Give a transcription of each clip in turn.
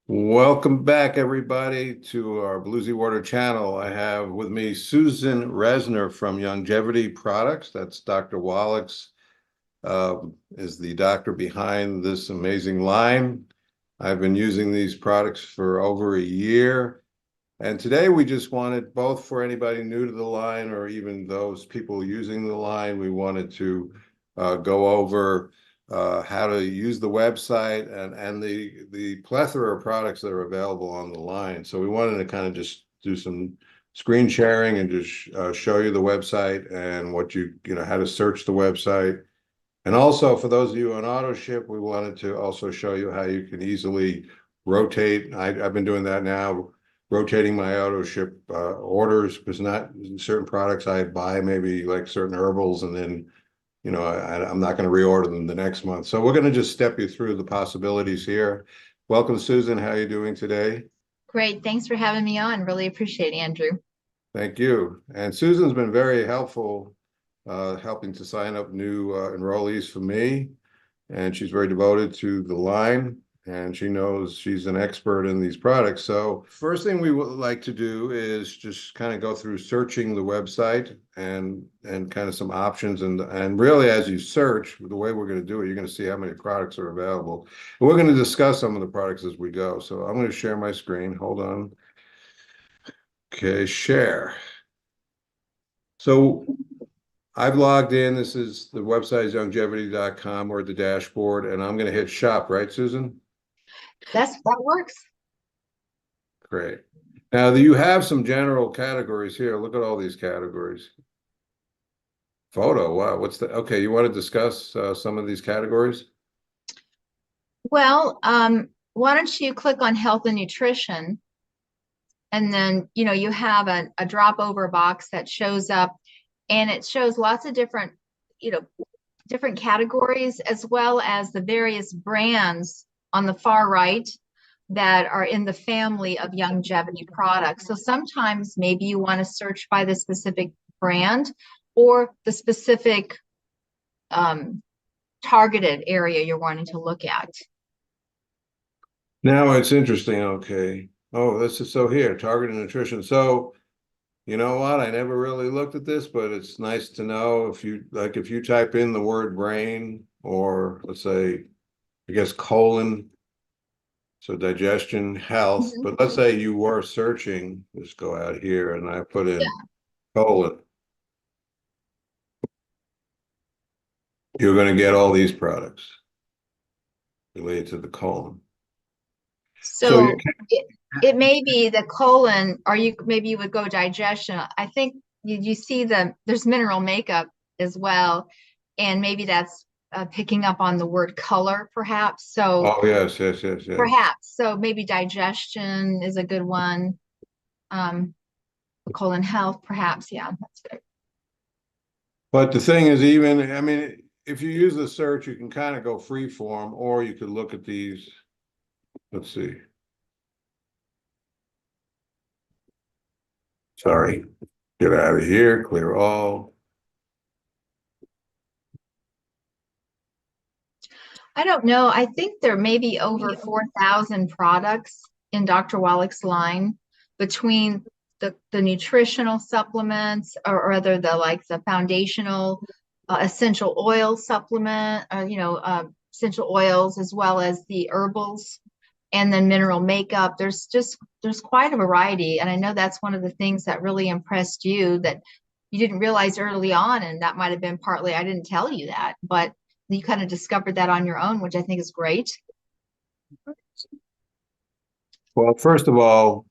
Welcome back, everybody, to our Bluesy Water channel. I have with me Susan Resner from Youngevity Products. That's Dr. Wallach's, is the doctor behind this amazing line. I've been using these products for over a year. And today we just wanted, both for anybody new to the line or even those people using the line, we wanted to go over how to use the website and the plethora of products that are available on the line. So we wanted to kind of just do some screen sharing and just show you the website and what how to search the website. And also for those of you on auto ship, we wanted to also show you how you can easily rotate. I've been doing that now, rotating my auto ship orders, because not certain products I buy, maybe like certain herbals, and then I'm not going to reorder them the next month. So we're going to just step you through the possibilities here. Welcome, Susan. How are you doing today? Great. Thanks for having me on. Really appreciate it, Andrew. Thank you. And Susan's been very helpful, helping to sign up new enrollees for me. And she's very devoted to the line, and she knows she's an expert in these products. So first thing we would like to do is just kind of go through searching the website and kind of some options. And really, as you search, the way we're going to do it, you're going to see how many products are available. And we're going to discuss some of the products as we go. So I'm going to share my screen. Hold on. Okay, share. So I've logged in. This is the website is youngevity.com or the dashboard, and I'm going to hit shop, right, Susan? That works. Great. Now, you have some general categories here. Look at all these categories. Photo, wow, what's the, okay, you want to discuss some of these categories? Well, why don't you click on health and nutrition, and then you have a drop over box that shows up, and it shows lots of you know, different categories as well as the various brands on the far right that are in the family of Youngevity products. So sometimes maybe you want to search by the specific brand or the specific um, targeted area you're wanting to look at. Now it's interesting. Okay. Oh, this is so here, targeted nutrition. So, you know what? I never really looked at this, but it's nice to know if you type in the word brain or let's say, I guess colon, so digestion, health, Mhm. but let's say you were searching, just go out here and I put Yeah. in colon, you're going to get all these products related to the colon. So you So it may be the colon, or maybe you would go digestion. I think you see there's mineral makeup as well, and maybe that's picking up on the word color, perhaps. So oh, yes, yes, yes, yes. perhaps so maybe digestion is a good one. Um, Colon health, perhaps. Yeah, that's good. But the thing is, even, I mean, if you use the search, you can kind of go free form, or you could look at these. Let's see. Sorry. Get out of here, clear all. I don't know. I think there may be over 4,000 products in Dr. Wallach's line between the nutritional supplements or other the like the foundational essential oil supplement, essential oils as well as the herbals and then mineral makeup. There's quite a variety. And I know that's one of the things that really impressed you that you didn't realize early on. And that might have been partly, I didn't tell you that, but you kind of discovered that on your own, which I think is great. Well, first of all,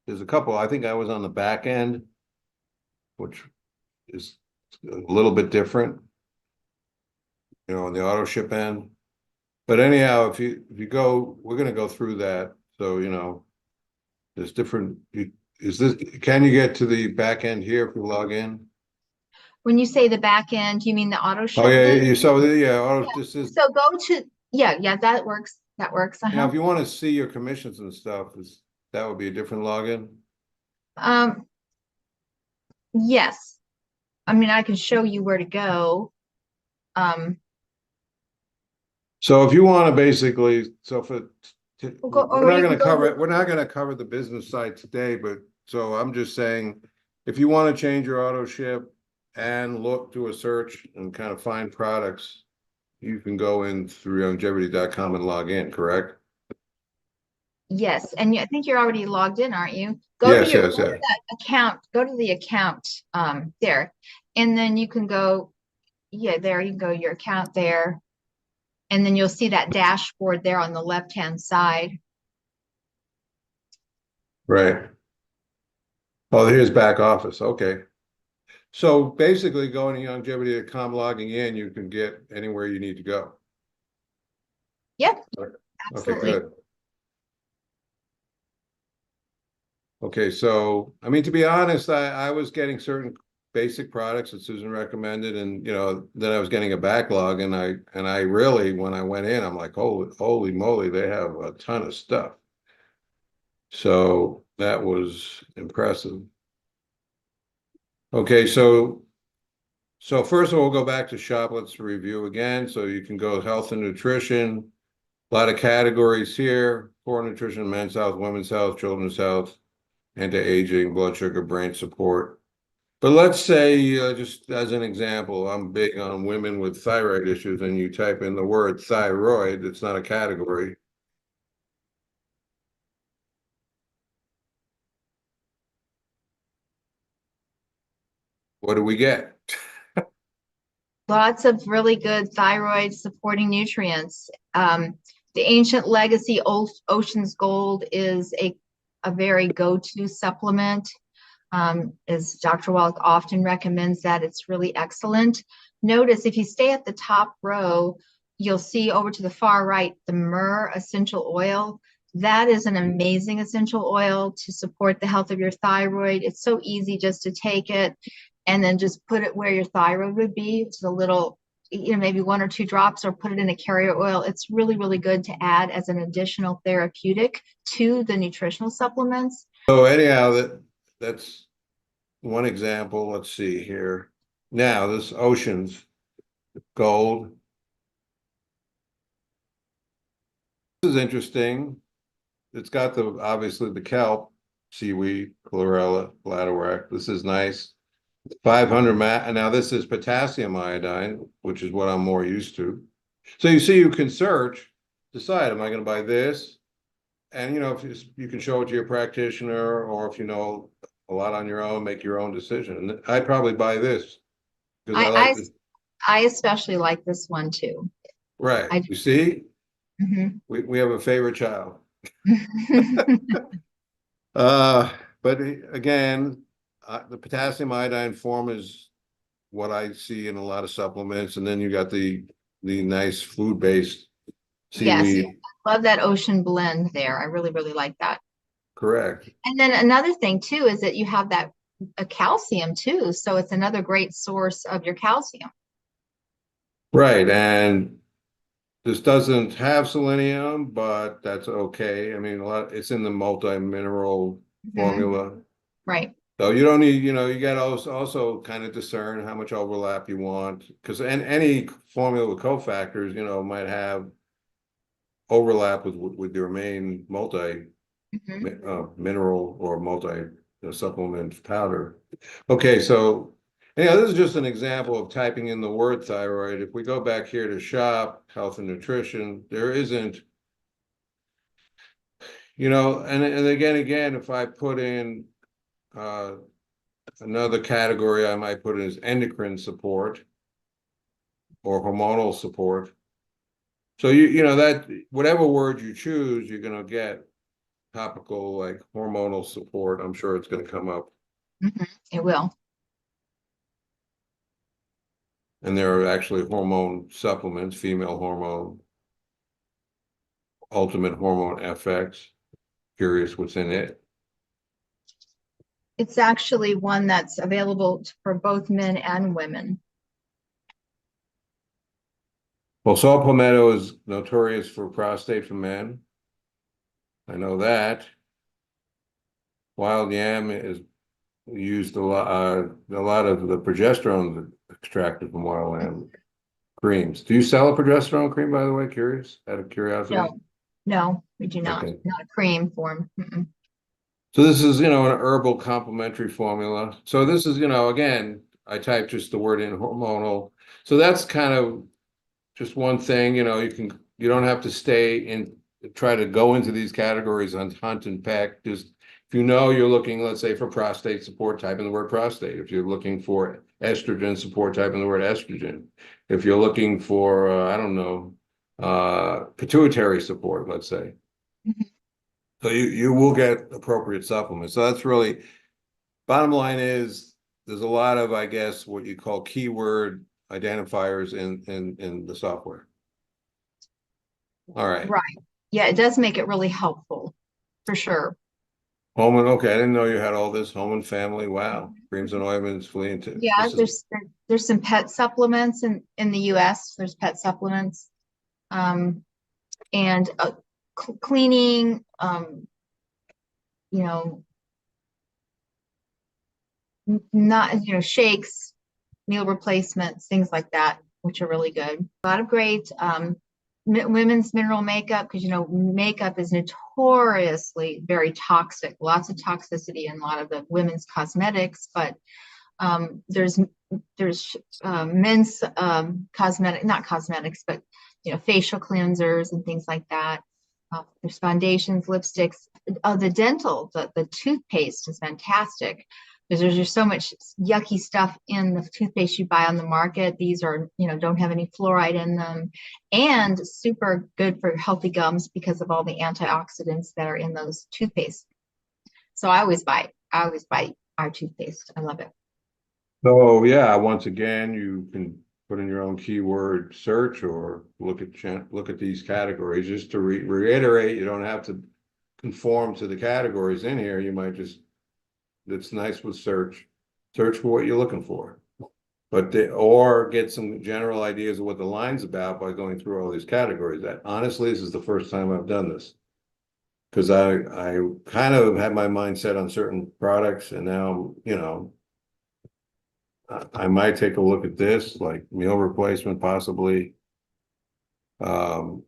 there's a couple. I think I was on the back end, which is a little bit different, on the auto ship end. But anyhow, if you go, we're going to go through that. So, there's different. Is this? Can you get to the back end here if you log in? When you say the back end, you mean the auto Oh yeah, shipment? so yeah. Yeah. This is So go to, yeah, that works. That works. now. Uh-huh. If you want to see your commissions and stuff, that would be a different login. Um, yes. I mean, I can show you where to go. Um, So if you want to basically, so for Or you can go to, we're not gonna cover the business side today, but so I'm just saying, if you want to change your auto ship and look, do a search and kind of find products, you can go in through Youngevity.com and log in, correct? yes, and I think you're already logged in, aren't you? Yes, yes, Go to yes. that account, go to the account there, and then you can go, yeah, there you can go your account there, and then you'll see that dashboard there on the left-hand side. Right. Oh, here's back office. Okay. So basically going to Youngevity.com, logging in, you can get anywhere you need to go. Yep, Okay, absolutely. good. Okay, so I mean, to be honest, I was getting certain basic products that Susan recommended, and then I was getting a backlog, and I really, when I went in, I'm like, holy moly, they have a ton of stuff. So that was impressive. Okay, so first of all, we'll go back to shop. Let's review again. So you can go health and nutrition, a lot of categories here: core nutrition, men's health, women's health, children's health, anti-aging, blood sugar, brain support. But let's say, just as an example, I'm big on women with thyroid issues, and you type in the word thyroid, it's not a category. What do we get? Lots of really good thyroid supporting nutrients. The Ancient Legacy Ocean's Gold is a very go-to supplement. As Dr. Wallach often recommends that, it's really excellent. Notice if you stay at the top row, you'll see over to the far right, the myrrh essential oil. That is an amazing essential oil to support the health of your thyroid. It's so easy just to take it and then just put it where your thyroid would be. It's a little, maybe 1 or 2 drops, or put it in a carrier oil. It's really, really good to add as an additional therapeutic to the nutritional supplements. So anyhow, that's one example. Let's see here. Now, this Ocean's Gold. This is interesting. It's got obviously the kelp, seaweed, chlorella, bladderwrack. This is nice. 500 now this is potassium iodine, which is what I'm more used to. So you see, you can search, decide, am I going to buy this? And if you can show it to your practitioner, or if you know a lot on your own, make your own decision. And I'd probably buy this because I like I, this. I especially like this one too. Right. I You see, Mhm. we have a favorite child. Uh, but again, the potassium iodine form is what I see in a lot of supplements, and then you got the nice food-based Yes, seaweed. love that ocean blend there. I really, really like that. Correct. And then another thing too is that you have that a calcium too, so it's another great source of your calcium. Right, and this doesn't have selenium, but that's okay. I mean, it's in the multi-mineral Mhm. formula. Right. So you don't need, you got to also kind of discern how much overlap you want, because any formula with cofactors, might have overlap with your main multi Mhm. mineral or multi supplement powder. Okay, so this is just an example of typing in the word thyroid. If we go back here to shop, health and nutrition, there isn't, and again, if I put in uh, another category, I might put in as endocrine support or hormonal support. So that whatever word you choose, you're gonna get topical, like hormonal support. I'm sure it's gonna come up. Mhm. It will. And there are actually hormone supplements, female hormone, ultimate hormone FX. Curious what's in it. It's actually one that's available for both men and women. Well, saw palmetto is notorious for prostate for men. I know that. Wild yam is used a lot of the progesterone extracted from wild yam creams. Do you sell a progesterone cream, by the way? Curious, out of curiosity? No, No, we do not. Okay. Not a cream form. Mm-mm. So this is, an herbal complementary formula. So this is, again, I typed just the word in hormonal. So that's kind of just one thing, you don't have to stay in, try to go into these categories on hunt and peck. Just if you're looking, let's say for prostate support, type in the word prostate. If you're looking for estrogen support, type in the word estrogen. If you're looking for, I don't know, pituitary support, let's say. Mhm. So you will get appropriate supplements. So that's really, bottom line is there's a lot of, I guess, what you call keyword identifiers in the software. All right. Right. Yeah, it does make it really helpful for sure. Home and okay, I didn't know you had all this home and family. Wow. Creams and ointments, flea and tick. Yeah, This is there's some pet supplements in the US. There's pet supplements. Um, and cleaning, you know, not, shakes, meal replacements, things like that, which are really good. A lot of great women's mineral makeup, because makeup is notoriously very toxic. Lots of toxicity in a lot of the women's cosmetics, but there's men's cosmetic, not cosmetics, but facial cleansers and things like that. There's foundations, lipsticks. The dental, the toothpaste is fantastic because there's just so much yucky stuff in the toothpaste you buy on the market. These are, don't have any fluoride in them, and super good for healthy gums because of all the antioxidants that are in those toothpaste. So I always buy our toothpaste. I love it. so yeah, once again, you can put in your own keyword search or look at these categories. Just to reiterate, you don't have to conform to the categories in here. You might just, it's nice with search for what you're looking for. Or get some general ideas of what the line's about by going through all these categories. That honestly, this is the first time I've done this. Because I kind of had my mind set on certain products and now, I might take a look at this, like meal replacement possibly. Um,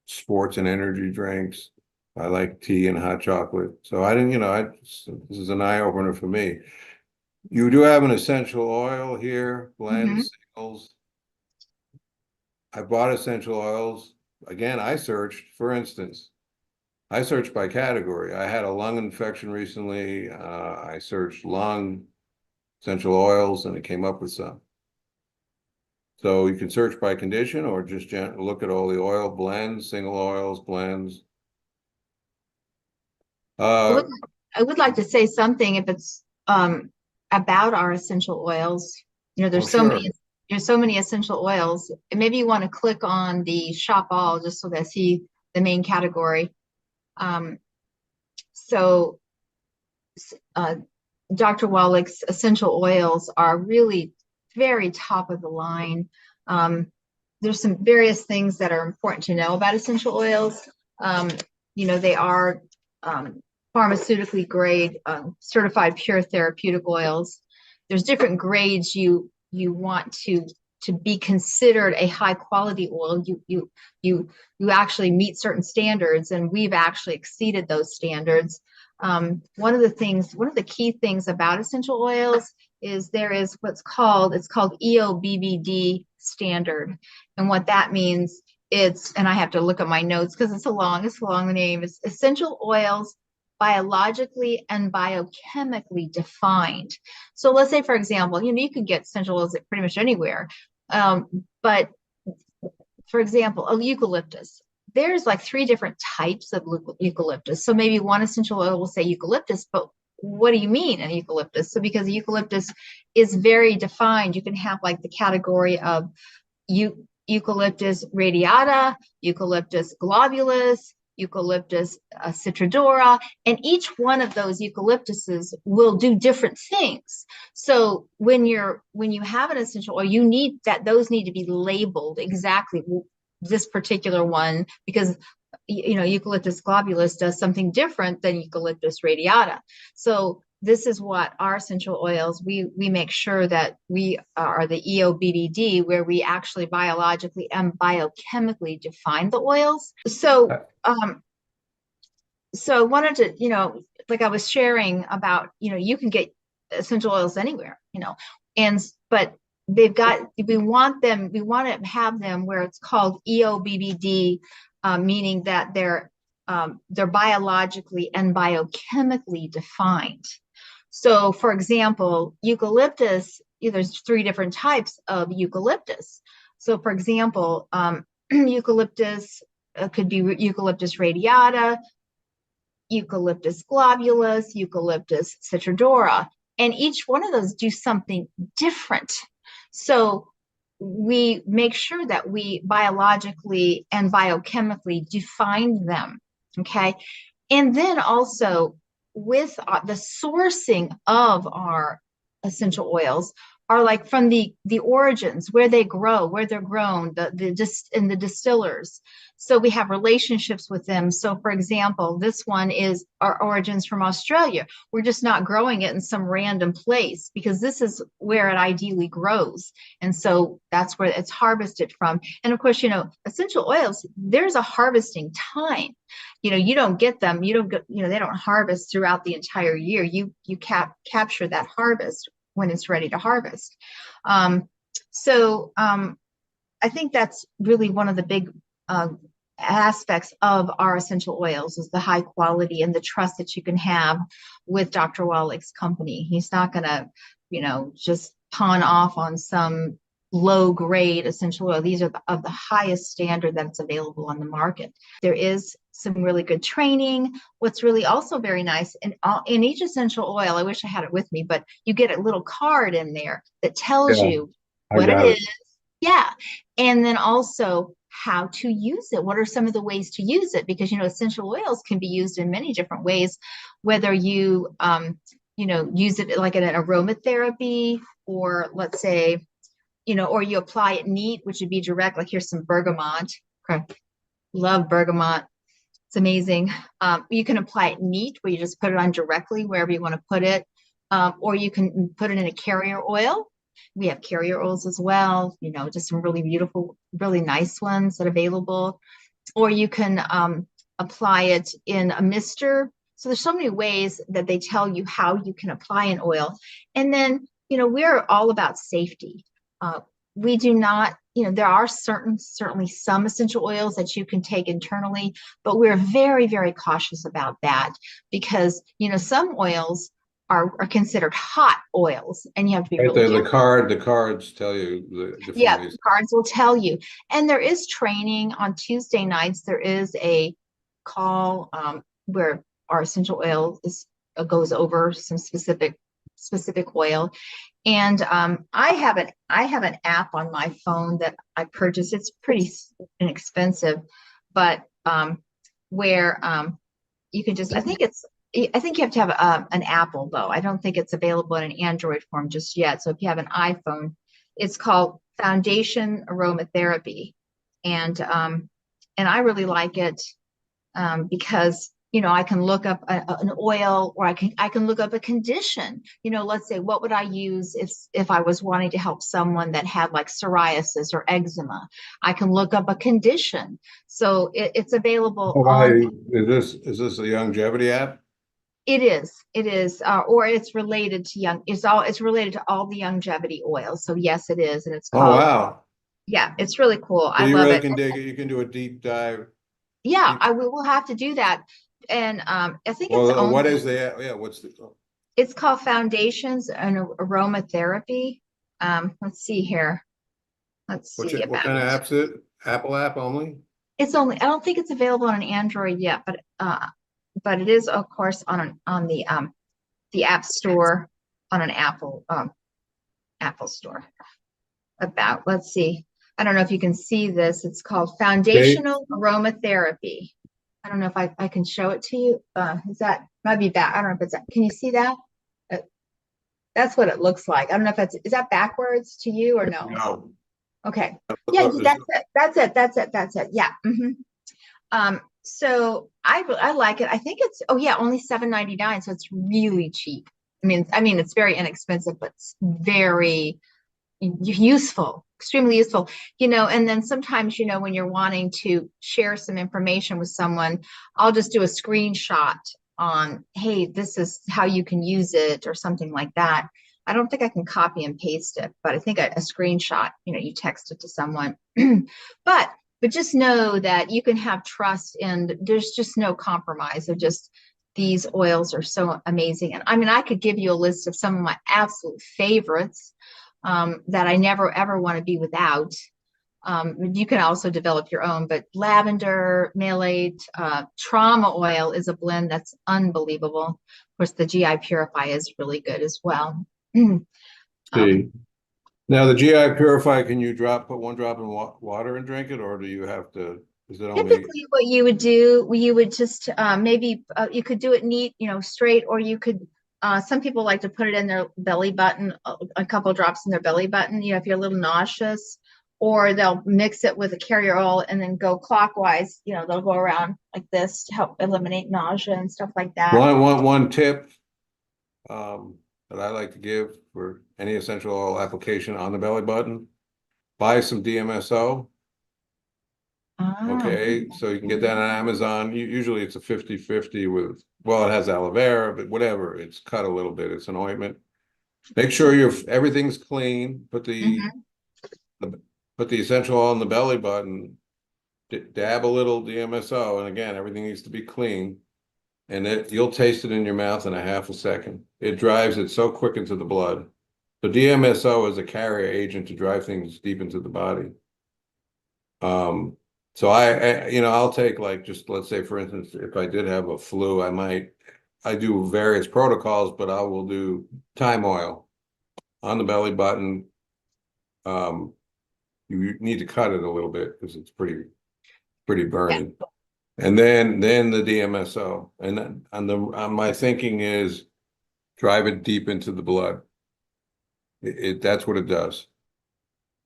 Sports and energy drinks. I like tea and hot chocolate. So I didn't, this is an eye opener for me. You do have an essential oil here, Mhm. blends, singles. I bought essential oils. Again, I searched, for instance, I searched by category. I had a lung infection recently. I searched lung essential oils and it came up with some. So you can search by condition or just look at all the oil blends, single oils, blends. I would Uh, I would like to say something if it's about our essential oils. oh, sure. There's so many essential oils. And maybe you want to click on the shop all just so that I see the main category. Um, so uh, Dr. Wallach's essential oils are really very top of the line. There's some various things that are important to know about essential oils. Um, they are pharmaceutically grade, certified pure therapeutic oils. There's different grades you want to be considered a high quality oil. You actually meet certain standards, and we've actually exceeded those standards. One of the key things about essential oils is there is it's called EOBBD standard. And what that means, and I have to look at my notes because it's a long name. It's essential oils biologically and biochemically defined. So let's say, for example, you can get essential oils pretty much anywhere. But for example, a eucalyptus. There's like three different types of eucalyptus. So maybe one essential oil will say eucalyptus, but what do you mean an eucalyptus? So because eucalyptus is very defined, you can have like the category of Eucalyptus radiata, Eucalyptus globulus, Eucalyptus citrodora, and each one of those eucalyptuses will do different things. So when you have an essential oil, those need to be labeled exactly this particular one because Eucalyptus globulus does something different than Eucalyptus radiata. So this is what our essential oils, we make sure that we are the EOBDD, where we actually biologically and biochemically define the oils. So I wanted to, like I was sharing about, you can get essential oils anywhere, but we want to have them where it's called EOBBD, meaning that they're biologically and biochemically defined. So, for example, eucalyptus, there's 3 different types of eucalyptus. So, for example, eucalyptus could be Eucalyptus radiata, Eucalyptus globulus, Eucalyptus citrodora, and each one of those do something different. So we make sure that we biologically and biochemically define them, okay? And then also with the sourcing of our essential oils are like from the origins, where they grow, where they're grown, in the distillers. So we have relationships with them. So for example, this one is our origins from Australia. We're just not growing it in some random place, because this is where it ideally grows. And so that's where it's harvested from. And of course, essential oils, there's a harvesting time. You don't get them, they don't harvest throughout the entire year. You capture that harvest when it's ready to harvest. So I think that's really one of the big aspects of our essential oils, is the high quality and the trust that you can have with Dr. Wallach's company. He's not going to, just pawn off on some low grade essential oil. These are of the highest standard that's available on the market. There is some really good training. What's really also very nice, in each essential oil, I wish I had it with me, but you get a little card in there that tells you what it is. Yeah. And then also how to use it. What are some of the ways to use it? Because, essential oils can be used in many different ways, whether you, use it like in an aromatherapy, or let's say, or you apply it neat, which would be direct. Like here's some bergamot. Okay. Love bergamot. It's amazing. You can apply it neat, where you just put it on directly wherever you want to put it. Or you can put it in a carrier oil. We have carrier oils as well, just some really beautiful, really nice ones that are available. Or you can apply it in a mister. So there's so many ways that they tell you how you can apply an oil. And then, we're all about safety. We do not, there are certainly some essential oils that you can take internally, but we're very, very cautious about that, because, some oils are considered hot oils, and you have to be really careful. The cards tell you the different ways. The cards will tell you. And there is training on Tuesday nights. There is a call where our essential oil goes over some specific oil. And I have an app on my phone that I purchased. It's pretty inexpensive, but where you can just, I think you have to have an Apple, though. I don't think it's available in an Android form just yet. So if you have an iPhone, it's called Foundation Aromatherapy. And I really like it because, I can look up an oil, or I can look up a condition. Let's say, what would I use if I was wanting to help someone that had like psoriasis or eczema? I can look up a condition. So it's available on. Is this a Youngevity app? It is, or it's related to it's related to all the Youngevity oils. So yes, it is, and it's called. Oh wow! Yeah, it's really cool. So I love it. You can do a deep dive. Yeah, I will have to do that, and I think it's only. What is the What's the? It's called Foundations and Aromatherapy. Let's see here. Let's see about. What kind of apps is it? Apple app only? It's only. I don't think it's available on an Android yet, but it is, of course, on the App Store, on an Apple Store. Let's see. I don't know if you can see this. It's called Foundational Aromatherapy. I don't know if I can show it to you. Is that might be back? I don't know if it's that. Can you see that? That's what it looks like. I don't know if is that backwards to you or no? No. Okay. Yeah, that's it. Yeah. So I like it. I think it's only $7.99, so it's really cheap. I mean, it's very inexpensive, but it's very useful, extremely useful, and then sometimes, when you're wanting to share some information with someone, I'll just do a screenshot on, hey, this is how you can use it or something like that. I don't think I can copy and paste it, but I think a screenshot, you text it to someone. but but just know that you can have trust, and there's just no compromise. Of just these oils are so amazing. And I mean, I could give you a list of some of my absolute favorites, that I never ever want to be without. You can also develop your own, but lavender, malate, trauma oil is a blend that's unbelievable. Of course, the GI Purify is really good as well. Um, See, now the GI Purify, can you put one drop in water and drink it, or do you have to, is it only, Typically, what you would do, you would just maybe you could do it neat, straight, or you could. Some people like to put it in their belly button, a couple drops in their belly button. If you're a little nauseous, or they'll mix it with a carrier oil and then go clockwise. They'll go around like this to help eliminate nausea and stuff like that. one tip that I like to give for any essential oil application on the belly button, buy some DMSO. Ah, Okay, so you can get that on Amazon. Usually it's a 50/50 with, well, it has aloe vera, but whatever, it's cut a little bit. It's an ointment. Make sure everything's clean. mhm. Put the essential oil in the belly button. Dab a little DMSO, and again, everything needs to be clean. And you'll taste it in your mouth in a half a second. It drives it so quick into the blood. So DMSO is a carrier agent to drive things deep into the body. So I'll take, like, just let's say, for instance, if I did have a flu, I do various protocols, but I will do thyme oil on the belly button. You need to cut it a little bit because it's pretty Yeah. burning. And then the DMSO. And then my thinking is drive it deep into the blood. That's what it does.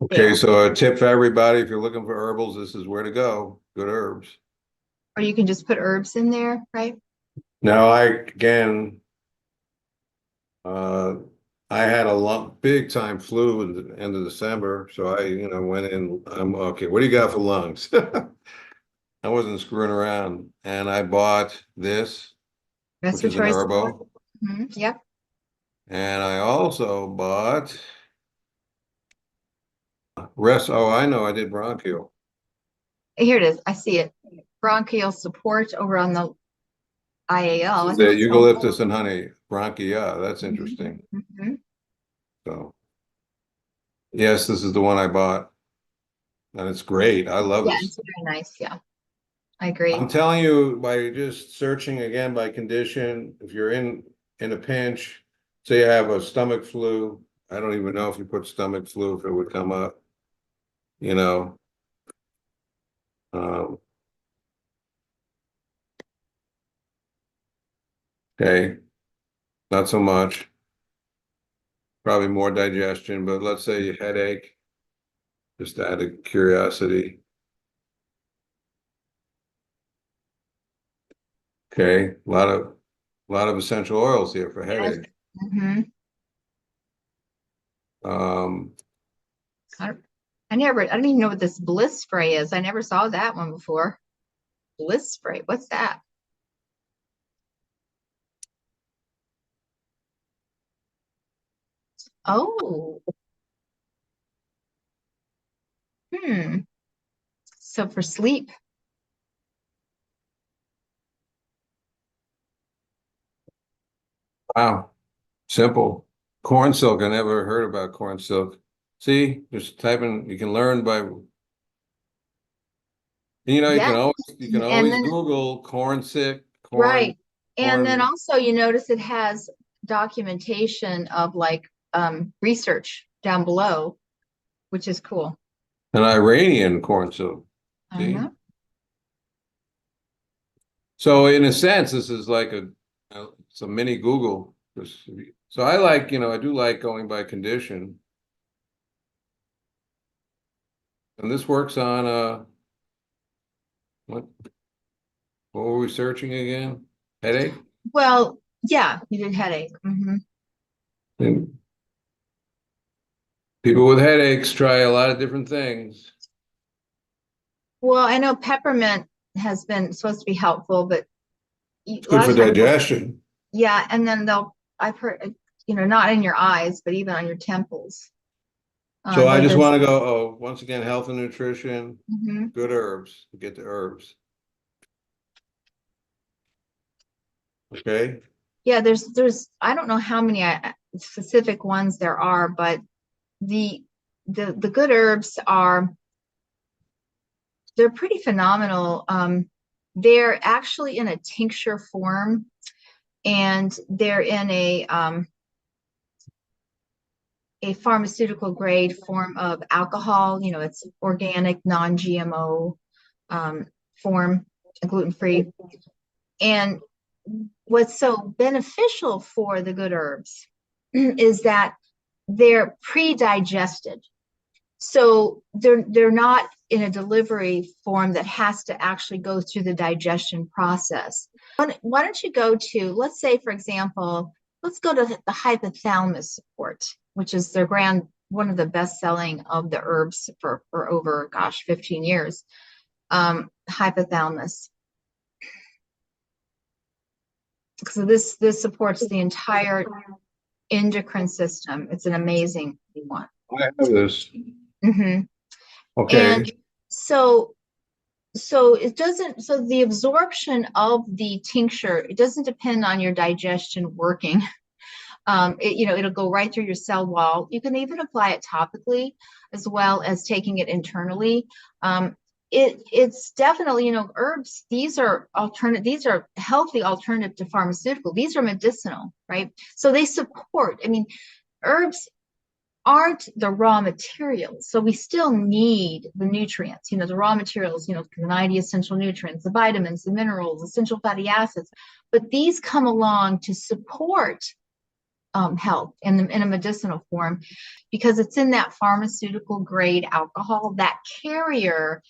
Okay, Yeah. so a tip for everybody, if you're looking for herbals, this is where to go. Good herbs. Or you can just put herbs in there, right? Now, uh, I had a big time flu in the end of December, so I, went in. I'm okay. What do you got for lungs? I wasn't screwing around, and I bought this, which is an Respiratory support. herbal, Yep. and I also bought rest. Oh, I know, I did bronchial. Here it is. I see it. Bronchial support over on the IAL. I The think it's called. eucalyptus and honey bronchia. That's Mhm, interesting. mhm. So, yes, this is the one I bought, and it's great. I love Yeah, this. it's very nice. Yeah, I agree. I'm telling you, by just searching again by condition, if you're in a pinch, say you have a stomach flu, I don't even know if you put stomach flu if it would come up, you know. Um, okay, not so much. Probably more digestion, but let's say you headache, just out of curiosity. Okay, a lot of essential oils here for Yes. headache. Mhm. Um, I, don't- I don't even know what this bliss spray is. I never saw that one before. Bliss spray. What's that? Oh, hmm. So for sleep. wow, simple. Corn silk, I never heard about corn silk. See, just typing, you can learn by, you Yeah. can And always then, Google corn silk, right. And then corn, also you notice it has documentation of like research down below, which is cool. and Iranian corn silk. See? Uh-huh. So in a sense, this is like it's a mini Google. So I like, I do like going by condition. And this works on what what were we searching again? Headache? Well, yeah, you did headache. And people with headaches try a lot of different things. Well, I know peppermint has been supposed to be helpful, but a It's good lot for of times, digestion. yeah, and then I've heard, not in your eyes, but even on your temples. So I That just does. want to go, oh, once again, health and nutrition, Mhm. good herbs, get the herbs. Okay. Yeah, I don't know how many specific ones there are, but the the good herbs they're pretty phenomenal. They're actually in a tincture form, and they're in a pharmaceutical grade form of alcohol. It's organic, non-GMO form, gluten-free. And what's so beneficial for the good herbs is that they're pre-digested. So they're not in a delivery form that has to actually go through the digestion process. Why don't you go to, let's say, for example, let's go to the hypothalamus support, which is one of the best selling of the herbs for over, gosh, 15 years. Hypothalamus. So this supports the entire endocrine system. It's an amazing one. I have this. Mm-hmm. Okay. And so the absorption of the tincture, it doesn't depend on your digestion working. It'll go right through your cell wall. You can even apply it topically as well as taking it internally. It's definitely, herbs, these are healthy alternative to pharmaceutical. These are medicinal, right? So they support, herbs aren't the raw materials. So we still need the nutrients, the raw materials, the 90 essential nutrients, the vitamins, the minerals, essential fatty acids. But these come along to support health in a medicinal form, because it's in that pharmaceutical grade alcohol, that carrier,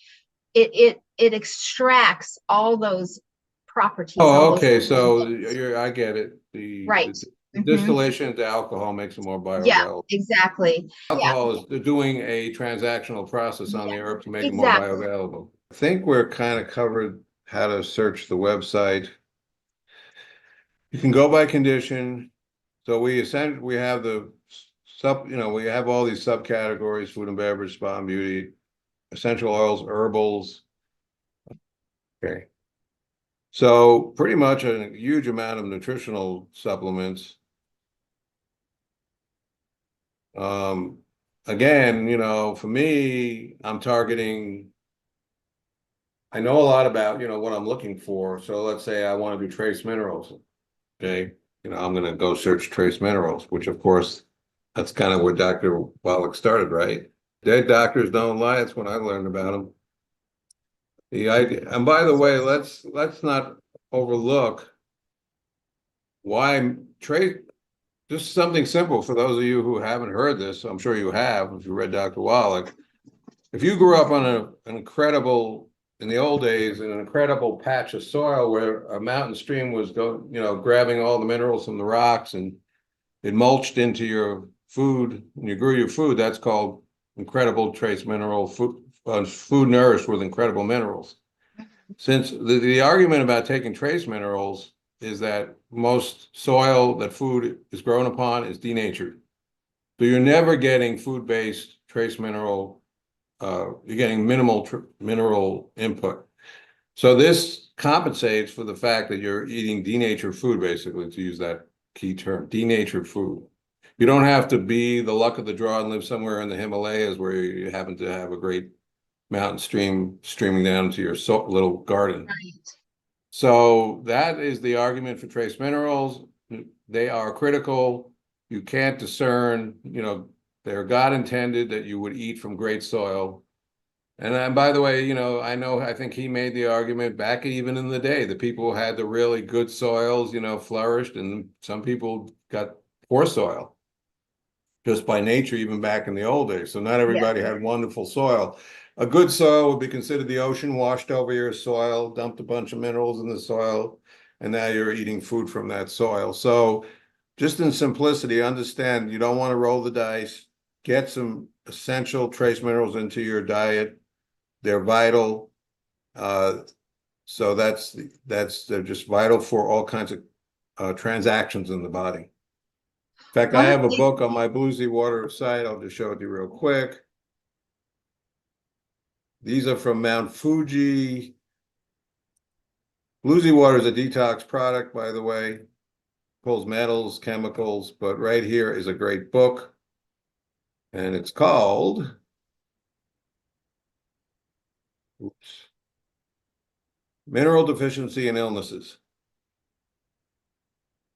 it extracts all those properties, all Oh, those okay. So molecules. I get it. The, Right. the, the Mm-hmm. distillation into alcohol makes it more Yeah, bioavailable. exactly. Alcohol is doing a transactional process on the Yeah, herb to make it more exactly. bioavailable. I think we're kind of covered how to search the website. You can go by condition. So we have the we have all these subcategories: food and beverage, spa and beauty, essential oils, herbals. Okay. So pretty much a huge amount of nutritional supplements. Um, Again, for me, I'm targeting, I know a lot about, what I'm looking for. So let's say I want to do trace minerals. Okay. I'm going to go search trace minerals, which of course, that's kind of where Dr. Wallach started, right? Dead doctors don't lie. That's when I learned about them. The idea, and by the way, let's not overlook why trace, just something simple for those of you who haven't heard this. I'm sure you have if you read Dr. Wallach. If you grew up on an incredible, in the old days, an incredible patch of soil where a mountain stream was grabbing all the minerals from the rocks and it mulched into your food and you grew your food, that's called incredible trace mineral food, food nourished with incredible minerals. Since the argument about taking trace minerals is that most soil that food is grown upon is denatured. So you're never getting food-based trace mineral, you're getting minimal mineral input. So this compensates for the fact that you're eating denatured food, basically, to use that key term, denatured food. You don't have to be the luck of the draw and live somewhere in the Himalayas where you happen to have a great mountain stream streaming down to your little garden. Right. So that is the argument for trace minerals. They are critical. You can't discern, they're God intended that you would eat from great soil. And by the way, I think he made the argument back even in the day, the people who had the really good soils, flourished, and some people got poor soil just by nature, even back in the old days. So not Yes. everybody had wonderful soil. A good soil would be considered the ocean washed over your soil, dumped a bunch of minerals in the soil, and now you're eating food from that soil. So just in simplicity, understand you don't want to roll the dice. Get some essential trace minerals into your diet. They're vital. So they're just vital for all kinds of transactions in the body. In fact, I One of have a the, book on my Bluesy Water site. I'll just show it to you real quick. These are from Mount Fuji. Bluesy Water is a detox product, by the way. Pulls metals, chemicals, but right here is a great book. And it's called, oops, Mineral Deficiency and Illnesses.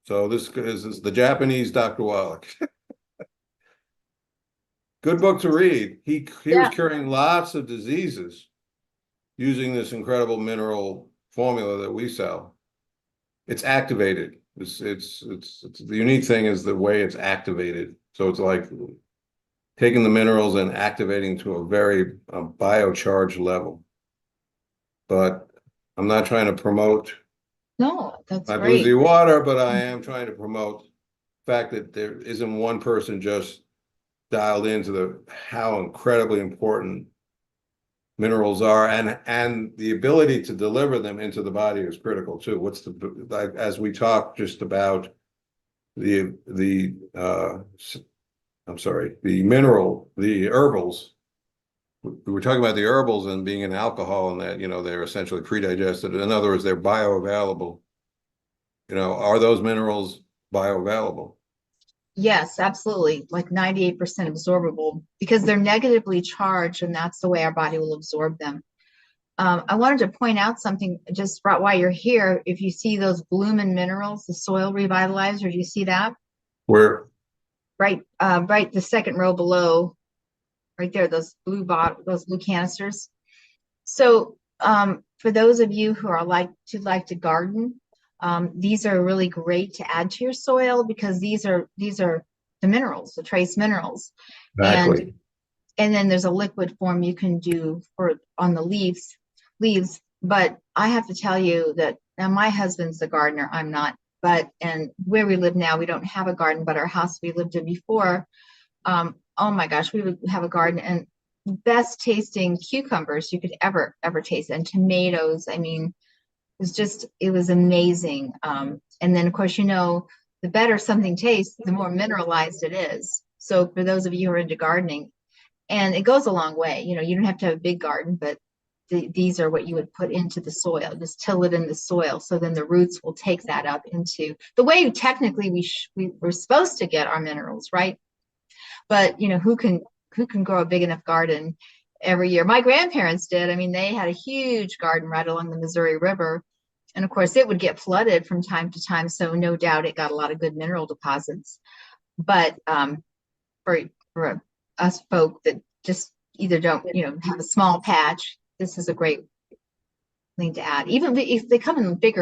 So this is the Japanese Dr. Wallach. Good book to read. He was yeah. curing lots of diseases using this incredible mineral formula that we sell. It's activated. It's the unique thing is the way it's activated. So it's like taking the minerals and activating to a very biocharged level. But I'm not trying to promote No, that's my great. Bluesy Water, but I am trying to promote the fact that there isn't one person just dialed into how incredibly important minerals are, and the ability to deliver them into the body is critical too. Like, as we talk just about the I'm sorry, the herbals. We were talking about the herbals and being an alcohol, and that, they're essentially pre-digested. In other words, they're bioavailable. Are those minerals bioavailable? Yes, absolutely. Like 98% absorbable because they're negatively charged, and that's the way our body will absorb them. I wanted to point out something just while you're here. If you see those bloomin' minerals, the soil revitalizer, do you see that? Where Right, the second row below, right there, those blue canisters. So, for those of you who are like to garden, these are really great to add to your soil because these are the minerals, the trace minerals, and exactly? and then there's a liquid form you can do for on the leaves. But I have to tell you that now my husband's a gardener, I'm not. But and where we live now, we don't have a garden, but our house we lived in before, oh my gosh, we would have a garden and best tasting cucumbers you could ever taste, and tomatoes. I mean, it was amazing. And then of course, the better something tastes, the more mineralized it is. So for those of you who are into gardening, and it goes a long way. You don't have to have a big garden, but these are what you would put into the soil. Just till it in the soil, so then the roots will take that up into the way technically we're supposed to get our minerals, right? But who can grow a big enough garden every year? My grandparents did. I mean, they had a huge garden right along the Missouri River, and of course, it would get flooded from time to time. So no doubt it got a lot of good mineral deposits. But for for us folk that just either don't have a small patch, this is a great thing to add. Even if they come in big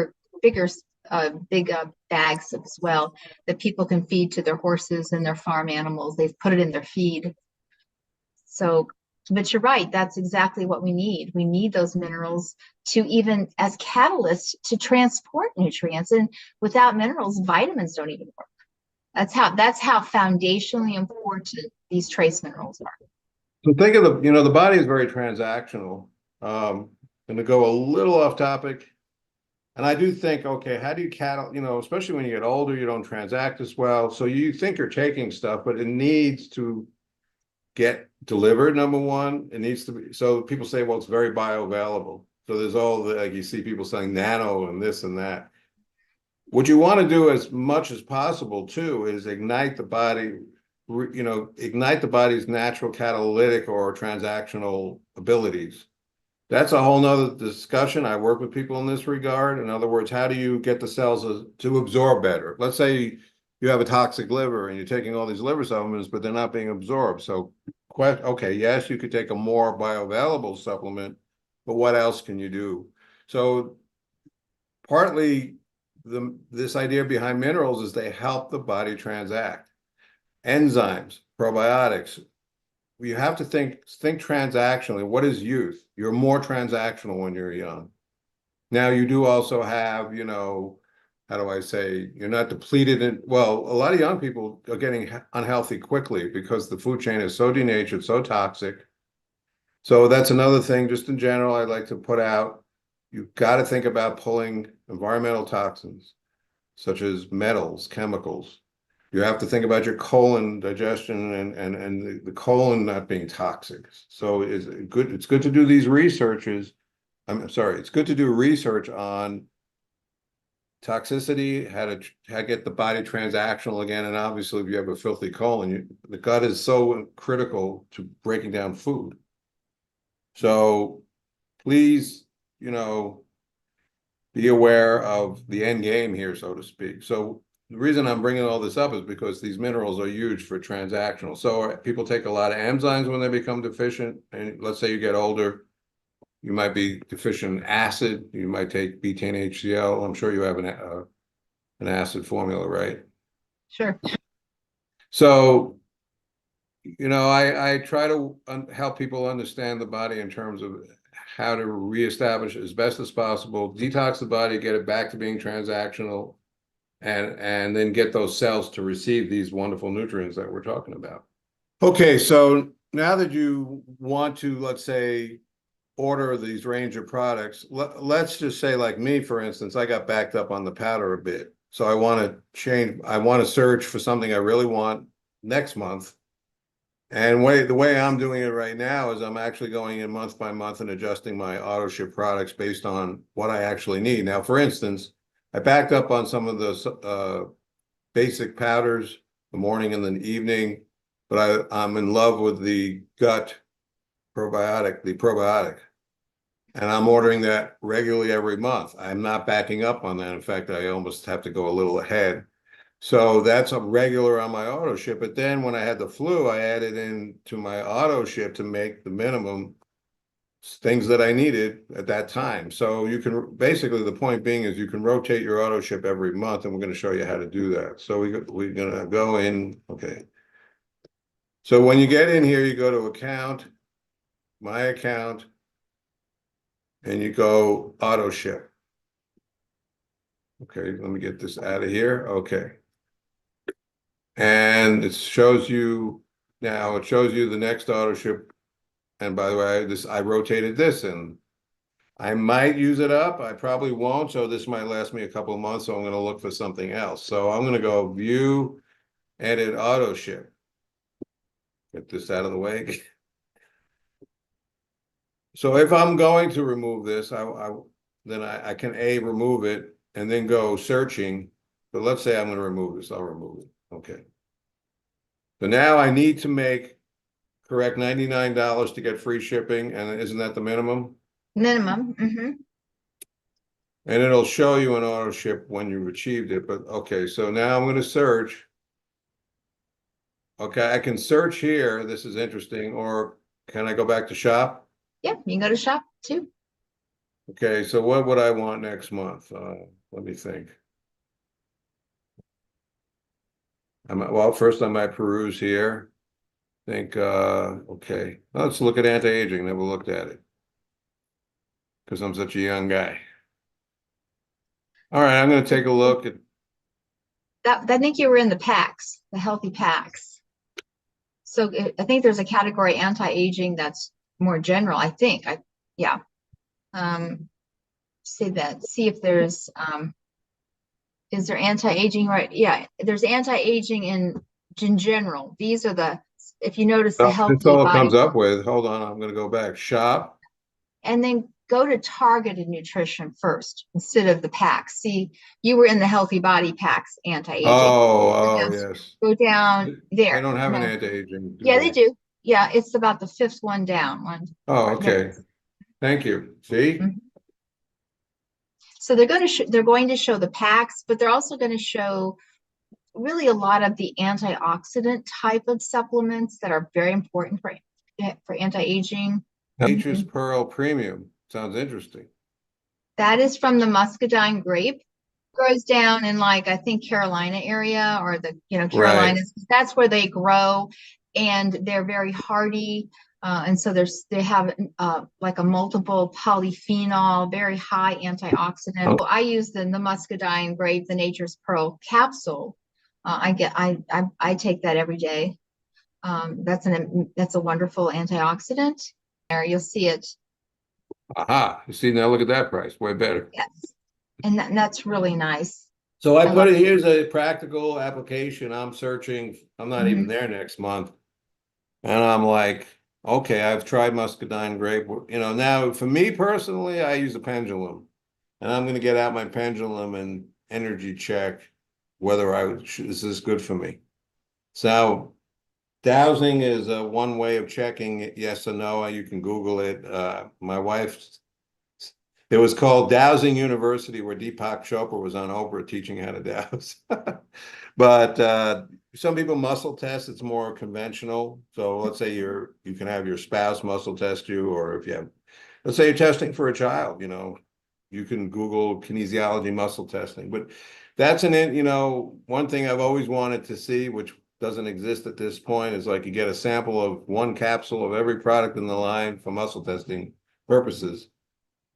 bags as well that people can feed to their horses and their farm animals. They've put it in their feed. So, but you're right, that's exactly what we need. We need those minerals to even as catalysts to transport nutrients. And without minerals, vitamins don't even work. That's how foundationally important these trace minerals are. So think of the body is very transactional. And to go a little off topic, and I do think, okay, how do you especially when you get older, you don't transact as well. So you think you're taking stuff, but it needs to get delivered, number one. It needs to be, so people say, well, it's very bioavailable. So there's like you see people saying nano and this and that. What you want to do as much as possible too is ignite the body's natural catalytic or transactional abilities. That's a whole nother discussion. I work with people in this regard. In other words, how do you get the cells to absorb better? Let's say you have a toxic liver and you're taking all these liver supplements, but they're not being absorbed. So, okay, yes, you could take a more bioavailable supplement, but what else can you do? So partly this idea behind minerals is they help the body transact. Enzymes, probiotics, you have to think transactionally. What is youth? You're more transactional when you're young. Now you do also have, how do I say, you're not depleted in, well, a lot of young people are getting unhealthy quickly because the food chain is so denatured, so toxic. So that's another thing, just in general, I'd like to put out. You've got to think about pulling environmental toxins, such as metals, chemicals. You have to think about your colon digestion and the colon not being toxic. So it's good to do these researches. I'm sorry, it's good to do research on toxicity, how to get the body transactional again. And obviously, if you have a filthy colon, the gut is so critical to breaking down food. So please, you know, be aware of the end game here, so to speak. So the reason I'm bringing all this up is because these minerals are huge for transactional. So people take a lot of enzymes when they become deficient. And let's say you get older, you might be deficient in acid. You might take betaine HCl. I'm sure you have an acid formula, right? Sure. So, you know, I try to help people understand the body in terms of how to reestablish as best as possible, detox the body, get it back to being transactional, and then get those cells to receive these wonderful nutrients that we're talking about. Okay, so now that you want to, let's say, order these range of products, let's just say, like me, for instance, I got backed up on the powder a bit. So I want to change, I want to search for something I really want next month. And the way I'm doing it right now is I'm actually going in month by month and adjusting my auto ship products based on what I actually need. Now, for instance, I backed up on some of the basic powders, the morning and the evening, but I'm in love with the gut probiotic, the probiotic. And I'm ordering that regularly every month. I'm not backing up on that. In fact, I almost have to go a little ahead. So that's a regular on my auto ship. But then when I had the flu, I added in to my auto ship to make the minimum things that I needed at that time. So you can basically, the point being is you can rotate your auto ship every month, and we're going to show you how to do that. So we're going to go in. Okay. So when you get in here, you go to account, my account, and you go auto ship. Okay, let me get this out of here. Okay. And it shows you now, it shows you the next auto ship. And by the way, I rotated this and I might use it up. I probably won't. So this might last me a couple of months. So I'm going to look for something else. So I'm going to go view, edit auto ship. Get this out of the way. So if I'm going to remove this, then I can remove it and then go searching. But let's say I'm going to remove this. I'll remove it. Okay. So now I need to make correct $99 to get free shipping. And isn't that the minimum? Minimum. Mm-hmm. And it'll show you an auto ship when you've achieved it. But okay, so now I'm going to search. Okay, I can search here. This is interesting. Or can I go back to shop? Yeah, you can go to shop too. Okay, so what would I want next month? Let me think. Well, first I might peruse here. Think, okay, let's look at anti-aging. Never looked at it because I'm such a young guy. All right, I'm going to take a look at. I think you were in the packs, the healthy packs. So I think there's a category anti-aging that's more general. I think yeah. See if there's is there anti-aging, right? Yeah, there's anti-aging in general. These are if you notice the That's healthy all it body, comes up with. Hold on, I'm going to go back. Shop. and then go to targeted nutrition first instead of the packs. See, you were in the healthy body packs, anti-aging. Oh, yes. Go down They there. don't have an No. anti-aging, do Yeah, they they? do. Yeah, it's about the fifth one down. Oh, There. okay. Thank you. See? Mhm. So they're going to show the packs, but they're also going to show really a lot of the antioxidant type of supplements that are very important for anti-aging. Nature's Pearl Premium. Sounds interesting. That is from the muscadine grape. Grows down in I think Carolina area or Right. Carolinas. That's where they grow, and they're very hardy. And so they have like a multiple polyphenol, very high antioxidant. Okay. Well, I use the muscadine grape, the Nature's Pearl capsule. I take that every day. That's a wonderful antioxidant. There, you'll see it. Aha, you see, now look at that price, way better. Yes, and that's really nice. So I I put love it, it. here's a practical application. I'm searching, I'm not even Mhm. there next month. And I'm like, okay, I've tried muscadine grape. Now for me personally, I use a pendulum. And I'm going to get out my pendulum and energy check whether is this good for me. So dowsing is one way of checking it, yes or no. You can Google it. My wife, it was called Dowsing University, where Deepak Chopra was on Oprah teaching how to douse. But some people muscle test, it's more conventional. So let's say you can have your spouse muscle test you, or if you have, let's say you're testing for a child, you can Google kinesiology muscle testing. But that's one thing I've always wanted to see, which doesn't exist at this point, is like you get a sample of one capsule of every product in the line for muscle testing purposes,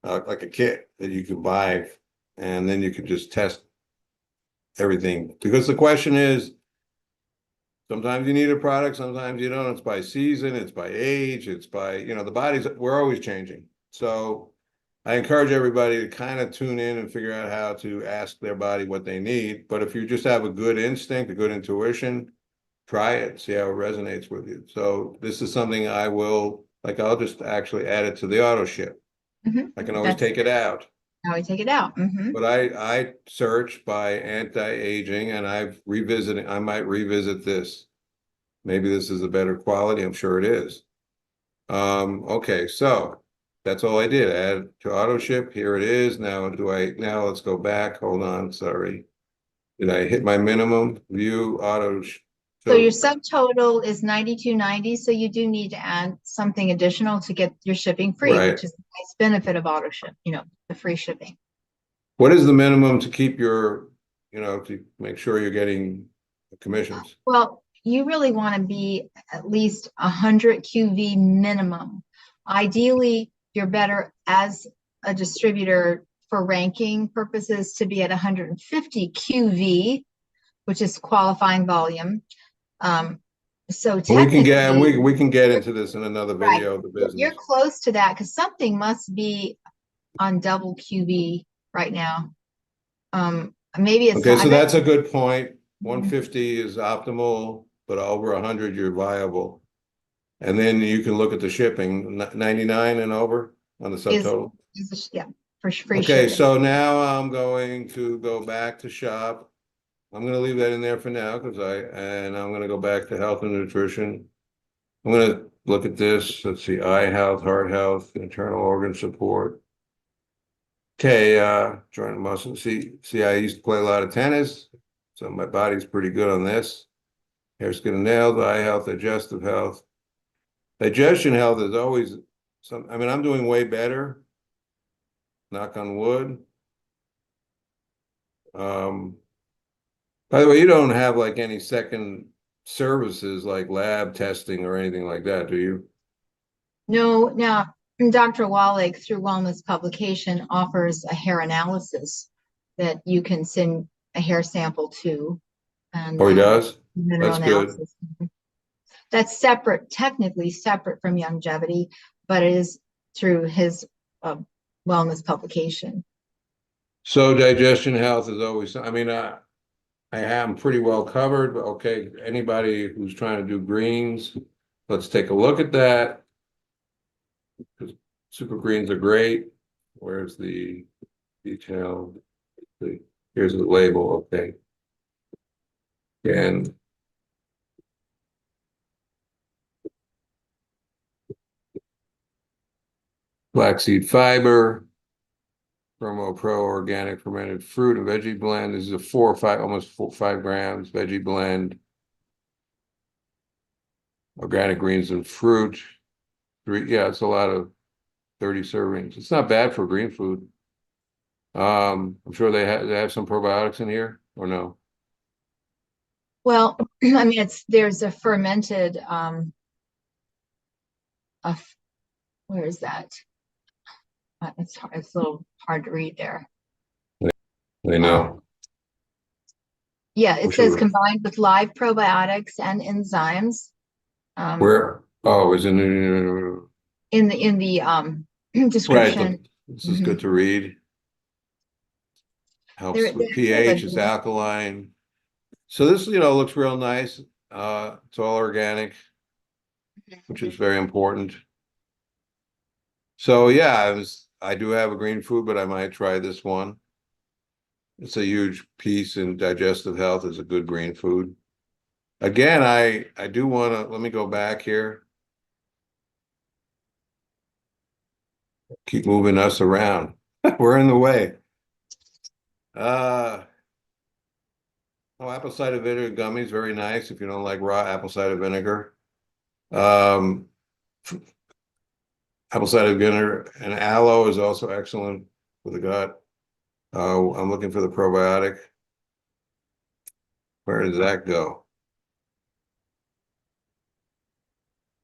like a kit that you can buy, and then you can just test everything. Because the question is, sometimes you need a product, sometimes you don't. It's by season, it's by age, it's by, we're always changing. So I encourage everybody to kind of tune in and figure out how to ask their body what they need. But if you just have a good instinct, a good intuition, try it, see how it resonates with you. So this is something I'll just actually add it to the auto ship. Mhm. I can always That's take it out. how we take it out. But I search by anti-aging, and I might revisit this. Maybe this is a better quality. I'm sure it is. Okay, so that's all I did. Add to auto ship. Here it is. Now let's go back. Hold on. Sorry. Did I hit my minimum? View auto. So your So, subtotal is 92.90. So you do need to add something additional to get your shipping free, right. which is a nice benefit of auto ship, the free shipping. What is the minimum to keep to make sure you're getting commissions? Well, you really want to be at least 100 QV minimum. Ideally, you're better as a distributor for ranking purposes to be at 150 QV, which is qualifying volume. Um, so We can get technically, we can get into this in another right, video of the you're business. close to that because something must be on double QV right now. Maybe it's, Okay, I so bet. that's a good point. 150 is optimal, but over 100 you're viable. And then you can look at the shipping, 99 and over on the is subtotal. yeah, for free Okay, shipping. so now I'm going to go back to shop. I'm going to leave that in there for now and I'm going to go back to health and nutrition. I'm going to look at this. Let's see, eye health, heart health, internal organ support. Okay, joint muscle. See, I used to play a lot of tennis, so my body's pretty good on this. Hair, skin, and nails, eye health, digestive health. Digestion health is always I'm doing way better, knock on wood. Um, by the way, you don't have like any second services like lab testing or anything like that, do you? No, now Dr. Wallach through Wellness Publication offers a hair analysis that you can send a hair sample to and Oh, he does? mineral That's good. analysis. That's separate, technically separate from Youngevity, but it is through his uh, wellness publication. So digestion health is always, I am pretty well covered, but okay, anybody who's trying to do greens, let's take a look at that. Because super greens are great. Where's the detail? Here's the label, okay. And flaxseed fiber, Promo Pro organic fermented fruit and veggie blend. This is a 4 or 5, almost 5 grams veggie blend. Organic greens and fruit. Yeah, it's a lot of 30 servings. It's not bad for green food. I'm sure they have some probiotics in here or no? Well, I mean, there's a fermented where is that? It's a little hard to read there. I know. Yeah, it Wish says it combined with live probiotics and enzymes. where, oh, is In the right, description. this is Mhm. good to read. They Helps with actually have a pH, it's alkaline. So this, looks real nice. It's all organic, which is very important. So yeah, I do have a green food, but I might try this one. It's a huge piece in digestive health is a good green food. Again, I do want to, let me go back here. Keep moving us around. We're in the way. Oh, apple cider vinegar gummies, very nice if you don't like raw apple cider vinegar. Um, Apple cider vinegar and aloe is also excellent for the gut. I'm looking for the probiotic. Where does that go?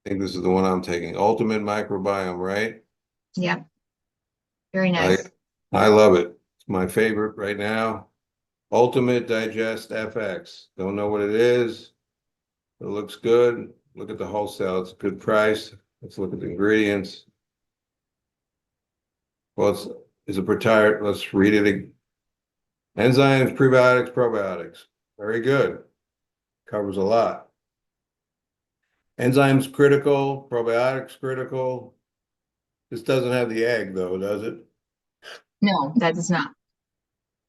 I think this is the one I'm taking. Ultimate microbiome, right? Yeah, very I nice. I love it. It's my favorite right now. Ultimate Digest FX. Don't know what it is. It looks good. Look at the wholesale. It's a good price. Let's look at the ingredients. Well, it's a retired. Let's read it again. Enzymes, prebiotics, probiotics. Very good. Covers a lot. Enzymes critical, probiotics critical. This doesn't have the egg though, does it? No, that does not.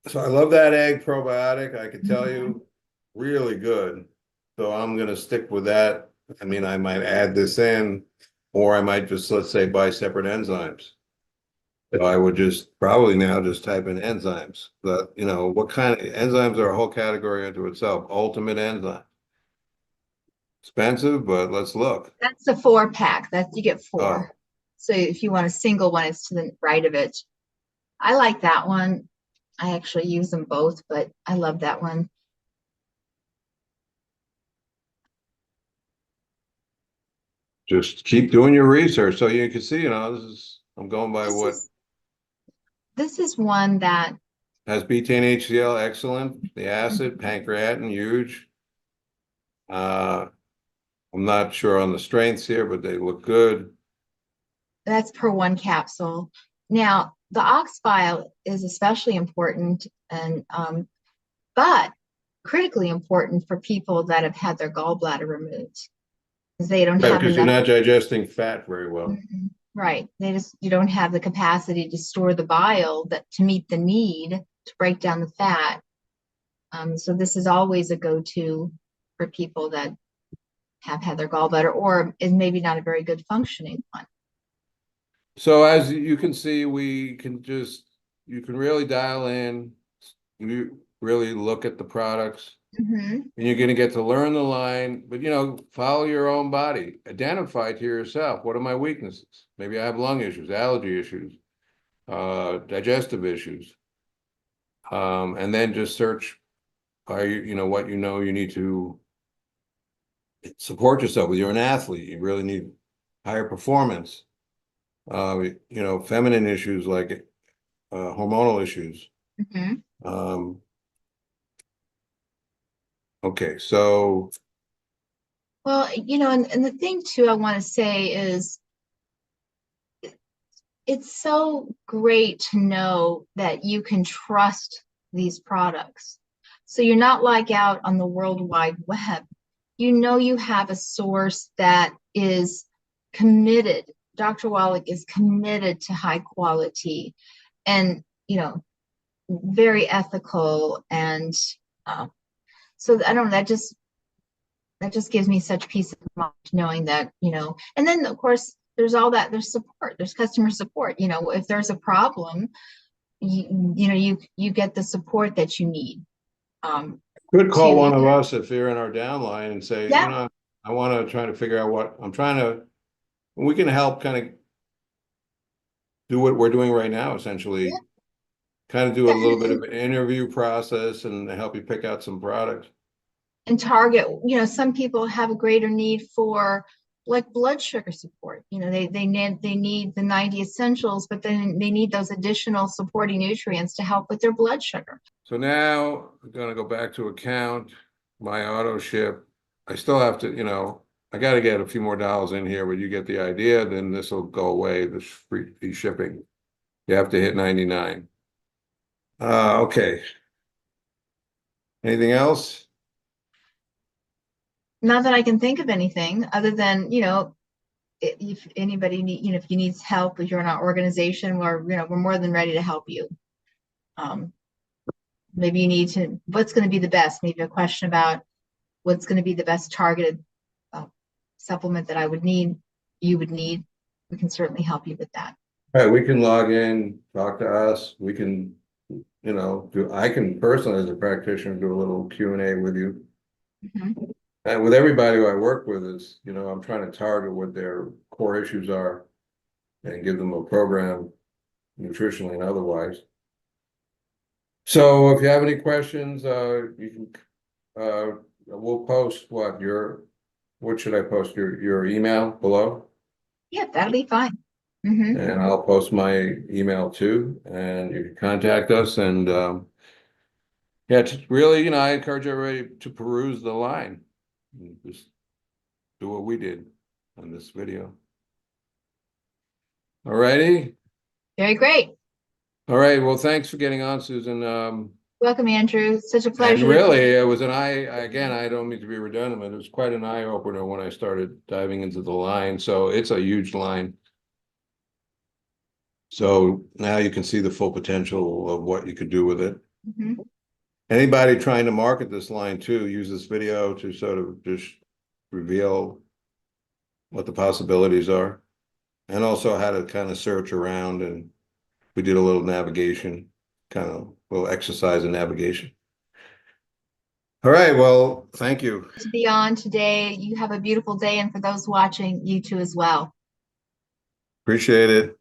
So I love that egg probiotic. I could tell Mhm. you, really good. So I'm gonna stick with that. I mean, I might add this in, or I might just, let's say, buy separate enzymes. So I would just probably now just type in enzymes. But what kind of enzymes are a whole category unto itself. Ultimate enzyme. Expensive, but let's look. That's a 4-pack. That you get Oh, 4. So if you want a single one, it's to the right of it. I like that one. I actually use them both, but I love that one. just keep doing your research so you can see, I'm going by This what is this is one that has betaine HCl, excellent. The acid, pancreatin, huge. Uh, I'm not sure on the strengths here, but they look good. that's per 1 capsule. Now, the ox bile is especially important and but critically important for people that have had their gallbladder removed because they don't Right, have because you're enough. not digesting fat very well. Mhm. Right. You don't have the capacity to store the bile that to meet the need to break down the fat. So this is always a go-to for people that have had their gallbladder or is maybe not a very good functioning one. So as you can see, you can really dial in, you really look at the products. Mhm. And you're going to get to learn the line, but follow your own body, identify to yourself, what are my weaknesses? Maybe I have lung issues, allergy issues, digestive issues. And then just search by what you need to support yourself with. You're an athlete, you really need higher performance. Feminine issues like hormonal issues. Mhm. Um, okay, so Well, and the thing too I want to say is it's so great to know that you can trust these products. So you're not like out on the World Wide Web. You have a source that is committed. Dr. Wallach is committed to high quality and, very ethical. And uh, so I don't know, that just gives me such peace of mind knowing that, and then of course there's support, there's customer support, if there's a problem, you get the support that you need. could call To one of us if you're in our downline and say, Yeah, I want to try to figure out what I'm trying to, we can help kind of do what we're doing right now, essentially, kind of do a yeah, little bit of an interview process and help you pick out some products. and target, some people have a greater need for like blood sugar support. You know, they need the 90 essentials, but then they need those additional supporting nutrients to help with their blood sugar. So now I'm gonna go back to account, my auto ship. I still have to, I gotta get a few more dollars in here, but you get the idea, then this will go away, the free shipping. You have to hit 99. Okay. Anything else? Not that I can think of anything other than, if anybody if you need help, if you're in our organization, we're more than ready to help you. Maybe you need to, what's going to be the best, maybe a question about what's going to be the best targeted supplement that you would need. We can certainly help you with that. All right, we can log in, talk to us. We can, I can personally, as a practitioner, do a little Q&A with you. Mhm. And with everybody who I work with is, I'm trying to target what their core issues are and give them a program nutritionally and otherwise. So if you have any questions, you can, we'll post what should I post? Your email below? Yeah, that'll be fine. Mhm. And I'll post my email too, and you can contact us. And yeah, it's really, I encourage everybody to peruse the line. And just do what we did on this video. All righty. Very great. All right. Well, thanks for getting on, Susan. Welcome, Andrew. Such a And pleasure. really, it was again, I don't mean to be redundant, but it was quite an eye opener when I started diving into the line. So it's a huge line. So now you can see the full potential of what you could do with it. Mhm. Anybody trying to market this line too, use this video to sort of just reveal what the possibilities are, and also how to kind of search around. And we did a little navigation, kind of a little exercise in navigation. All right, well, thank you. To be on today. You have a beautiful day, and for those watching, you too as well. Appreciate it.